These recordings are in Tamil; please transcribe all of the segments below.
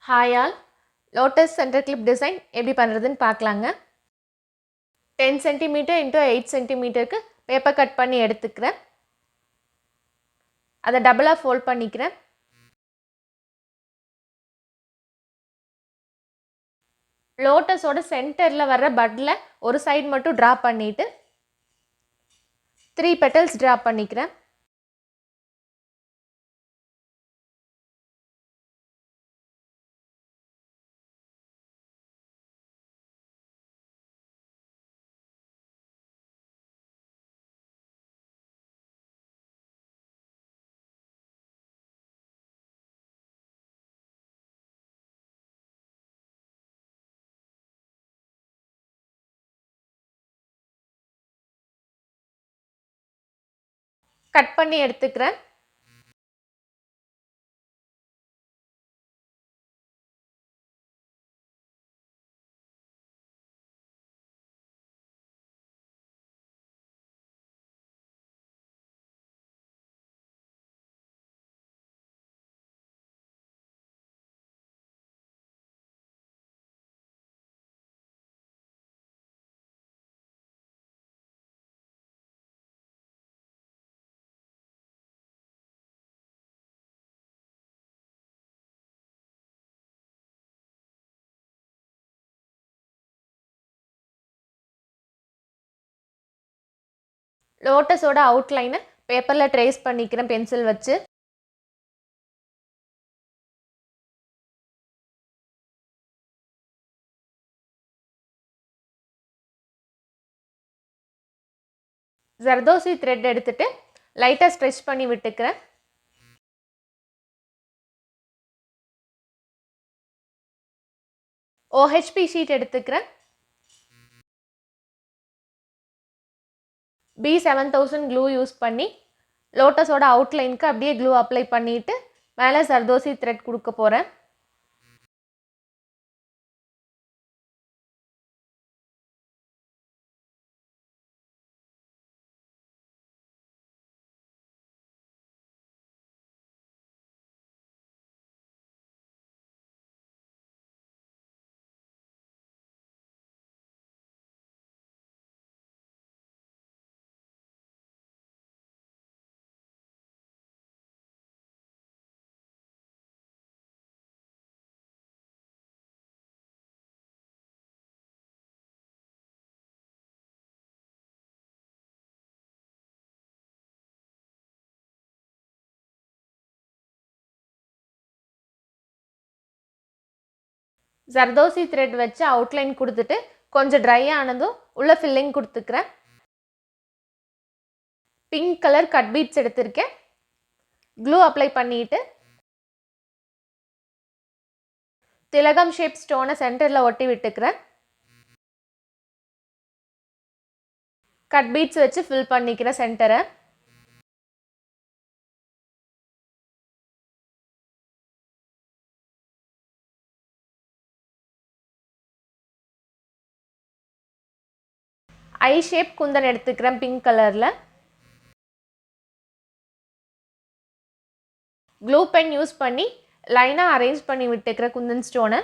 Hi all, Lotus Center Clip design எப்படி பண்றதுன்னு பார்க்கலாங்க. 10 cm into 8 cm க்கு பேப்பர் கட் பண்ணி எடுத்துக்கிறேன். அதை டபுளா ஃபோல்ட் பண்ணிக்கிறேன். லோட்டஸோட சென்டரில் வர்ற பட்ல ஒரு சைடு மட்டும் ட்ரா பண்ணிட்டு 3 petals ட்ரா பண்ணிக்கிறேன். கட் பண்ணி எடுத்துக்கிறேன். லோட்டஸோட அவுட்லைனை பேப்பரில் ட்ரேஸ் பண்ணிக்கிறேன் பென்சில் வச்சு. ஜர்தோசி த்ரெட் எடுத்துட்டு லைட்டாக ஸ்ட்ரெச் பண்ணி விட்டுக்கிறேன். OHP ஷீட் எடுத்துக்கிறேன். B7000 க்ளூ யூஸ் பண்ணி லோட்டஸோட அவுட்லைனுக்கு அப்படியே க்ளூ அப்ளை பண்ணிவிட்டு மேலே ஜர்தோசி த்ரெட் கொடுக்க போகிறேன். ஜர்தோசி த்ரெட் வச்சு அவுட்லைன் கொடுத்துட்டு கொஞ்சம் ட்ரை ஆனதும் உள்ள ஃபில்லிங் கொடுத்துக்கிறேன். பிங்க் கலர் கட் பீட்ஸ் எடுத்திருக்கேன். க்ளூ அப்ளை பண்ணிட்டு திலகம் ஷேப் ஸ்டோனை சென்டரில் ஒட்டி விட்டுக்கிறேன். கட் பீட்ஸ் வச்சு ஃபில் பண்ணிக்கிறேன் சென்டரை. ஐ ஷேப் குந்தன் எடுத்துக்கிறேன் பிங்க் கலரில். க்ளூ பென் யூஸ் பண்ணி லைனாக அரேஞ்ச் பண்ணி விட்டுக்கிறேன் குந்தன் ஸ்டோனை.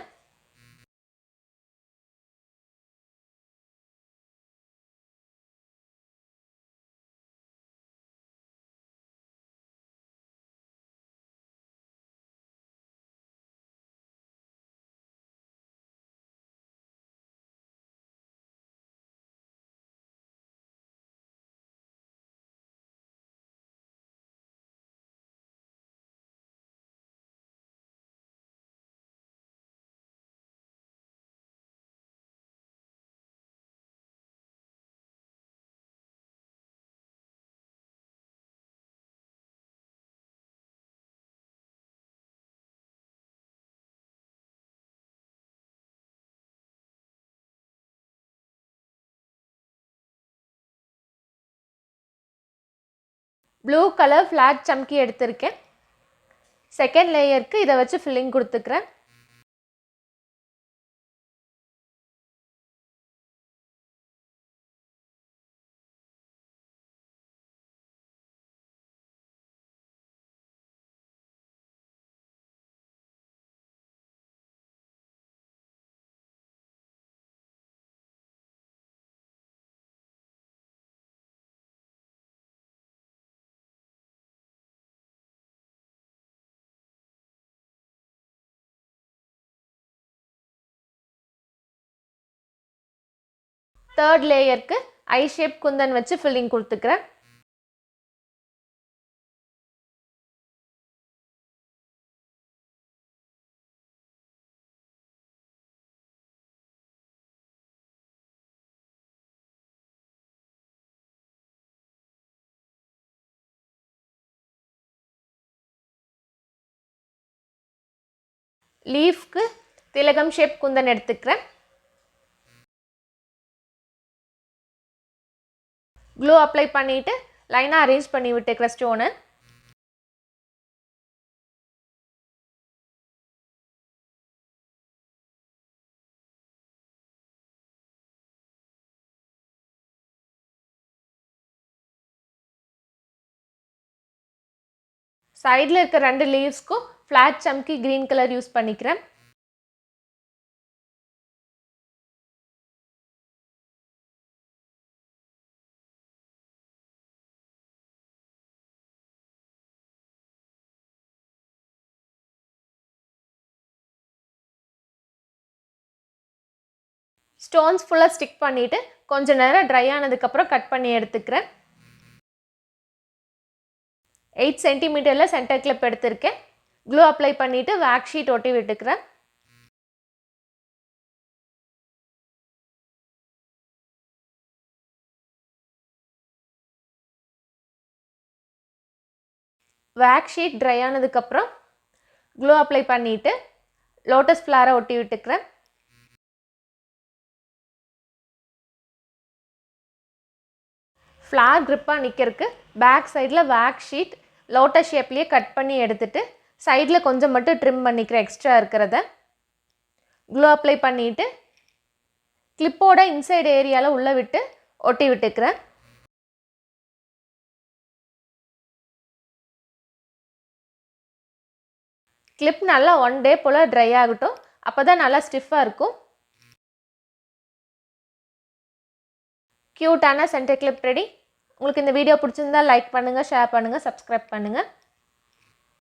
ப்ளூ கலர் ஃப்ளாட் சம்கி எடுத்திருக்கேன். செகண்ட் லேயருக்கு இதை வச்சு ஃபில்லிங் கொடுத்துக்கிறேன். தேர்ட் லேயருக்கு ஐ ஷேப் குந்தன் வச்சு ஃபில்லிங் கொடுத்துக்கிறேன். லீஃப்க்கு திலகம் ஷேப் குந்தன் எடுத்துக்கிறேன். க்ளூ அப்ளை பண்ணிவிட்டு லைனாக அரேஞ்ச் பண்ணி விட்டுக்கிற ஸ்டோனு. சைடில் இருக்க 2 லீவ்ஸ்க்கும் ஃப்ளாட் சம்கி க்ரீன் கலர் யூஸ் பண்ணிக்கிறேன். ஸ்டோன்ஸ் ஃபுல்லாக ஸ்டிக் பண்ணிவிட்டு கொஞ்சம் நேரம் ட்ரை ஆனதுக்கப்புறம் கட் பண்ணி எடுத்துக்கிறேன். 8 சென்டிமீட்டரில் சென்டர் கிளிப் எடுத்திருக்கேன். க்ளூ அப்ளை பண்ணிவிட்டு வேக்ஸ் ஷீட் ஒட்டி விட்டுக்கிறேன். வேக்ஸ் ஷீட் ட்ரை ஆனதுக்கப்புறம் க்ளூ அப்ளை பண்ணிவிட்டு லோட்டஸ் ஃப்ளாரை ஒட்டி விட்டுக்கிறேன். ஃப்ளார் க்ரிப்பாக நிற்கிறதுக்கு பேக் சைடில் வேக்ஸ் ஷீட் லோட்டஸ் ஷேப்லேயே கட் பண்ணி எடுத்துகிட்டு சைடில் கொஞ்சம் மட்டும் ட்ரிம் பண்ணிக்கிறேன் எக்ஸ்ட்ரா இருக்கிறத. க்ளூ அப்ளை பண்ணிவிட்டு கிளிப்போட இன்சைடு ஏரியாவில் உள்ளே விட்டு ஒட்டி விட்டுக்கிறேன். கிளிப் நல்லா 1 டே போல் ட்ரை ஆகட்டும், அப்போ தான் நல்லா ஸ்டிஃபாக இருக்கும். க்யூட்டான சென்டர் கிளிப் ரெடி. உங்களுக்கு இந்த வீடியோ பிடிச்சிருந்தால் லைக் பண்ணுங்கள், ஷேர் பண்ணுங்கள், சப்ஸ்கிரைப் பண்ணுங்கள்.